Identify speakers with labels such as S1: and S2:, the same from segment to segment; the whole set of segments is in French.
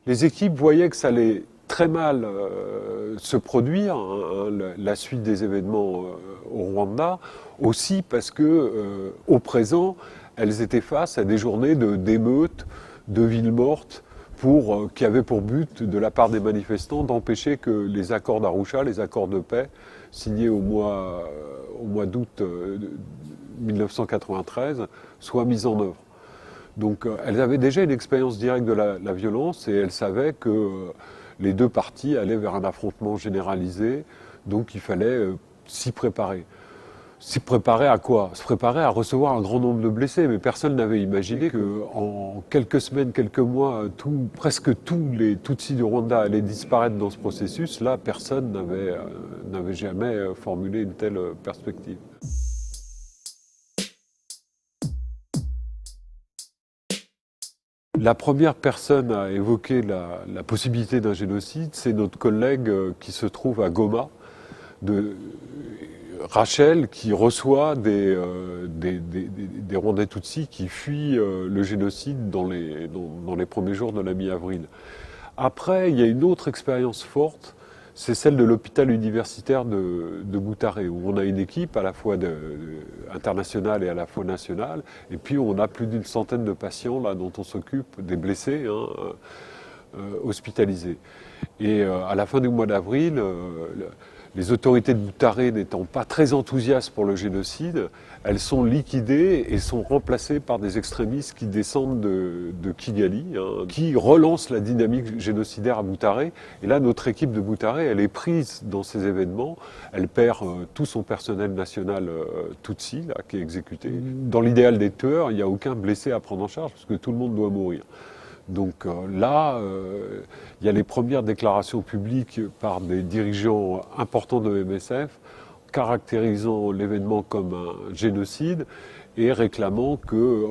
S1: Les équipes voyaient que ça allait très mal se produire, la suite des événements au Rwanda, aussi parce que, au présent, elles étaient face à des journées d'émeutes, de villes mortes, qui avaient pour but, de la part des manifestants, d'empêcher que les accords d'Arusha, les accords de paix, signés au mois d'août 1993, soient mis en œuvre. Donc elles avaient déjà une expérience directe de la violence et elles savaient que les deux parties allaient vers un affrontement généralisé, donc il fallait s'y préparer. S'y préparer à quoi? Se préparer à recevoir un grand nombre de blessés, mais personne n'avait imaginé qu'en quelques semaines, quelques mois, presque tous les Tutsis du Rwanda allaient disparaître dans ce processus. Là, personne n'avait jamais formulé une telle perspective. La première personne à évoquer la possibilité d'un génocide, c'est notre collègue qui se trouve à Goma, Rachel, qui reçoit des Rwandais Tutsis qui fuient le génocide dans les premiers jours de la mi-avril. Après, il y a une autre expérience forte, c'est celle de l'hôpital universitaire de Butare, où on a une équipe à la fois internationale et à la fois nationale, et puis on a plus d'une centaine de patients là dont on s'occupe, des blessés hospitalisés. Et à la fin du mois d'avril, les autorités de Butare n'étant pas très enthousiastes pour le génocide, elles sont liquidées et sont remplacées par des extrémistes qui descendent de Kigali, qui relancent la dynamique génocidaire à Butare. Et là, notre équipe de Butare, elle est prise dans ces événements. Elle perd tout son personnel national Tutsi, là, qui est exécuté. Dans l'idéal des tueurs, il n'y a aucun blessé à prendre en charge, parce que tout le monde doit mourir. Donc là, il y a les premières déclarations publiques par des dirigeants importants de MSF caractérisant l'événement comme un génocide et réclamant que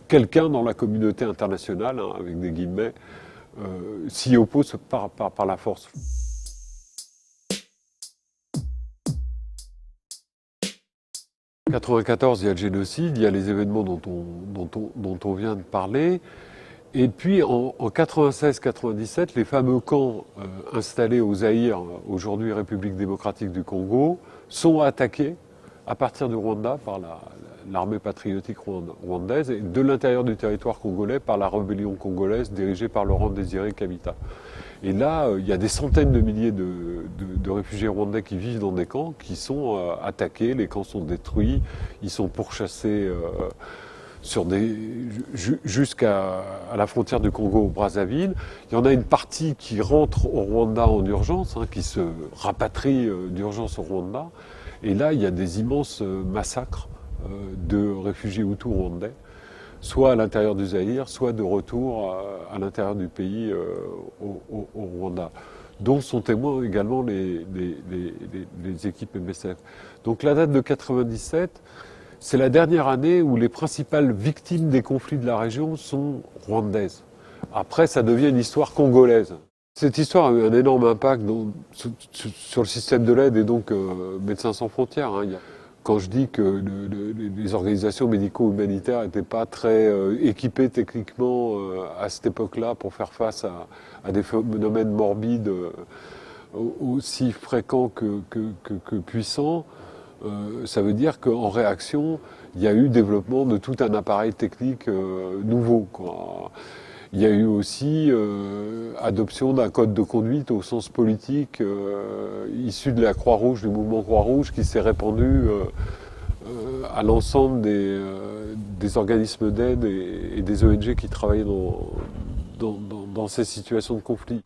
S1: quelqu'un dans la communauté internationale, avec des guillemets, s'y oppose par la force. En 1994, il y a le génocide, il y a les événements dont on vient de parler. Et puis en 96-97, les fameux camps installés au Zaïre, aujourd'hui République démocratique du Congo, sont attaqués à partir du Rwanda par l'armée patriotique rwandaise et de l'intérieur du territoire congolais par la rébellion congolaise dirigée par Laurent Désiré Kabila. Et là, il y a des centaines de milliers de réfugiés rwandais qui vivent dans des camps, qui sont attaqués, les camps sont détruits, ils sont pourchassés jusqu'à la frontière du Congo au Brazzaville. Il y en a une partie qui rentre au Rwanda en urgence, qui se rapatrie d'urgence au Rwanda. Et là, il y a des immenses massacres de réfugiés hutus rwandais, soit à l'intérieur du Zaïre, soit de retour à l'intérieur du pays au Rwanda, dont sont témoins également les équipes MSF. Donc la date de 97, c'est la dernière année où les principales victimes des conflits de la région sont rwandaises. Après, ça devient une histoire congolaise. Cette histoire a eu un énorme impact sur le système de l'aide et donc Médecins sans frontières. Quand je dis que les organisations médico-humanitaires n'étaient pas très équipées techniquement à cette époque-là pour faire face à des phénomènes morbides aussi fréquents que puissants, ça veut dire qu'en réaction, il y a eu développement de tout un appareil technique nouveau, quoi. Il y a eu aussi adoption d'un code de conduite au sens politique issu de la Croix-Rouge, du mouvement Croix-Rouge, qui s'est répandu à l'ensemble des organismes d'aide et des ONG qui travaillaient dans ces situations de conflit.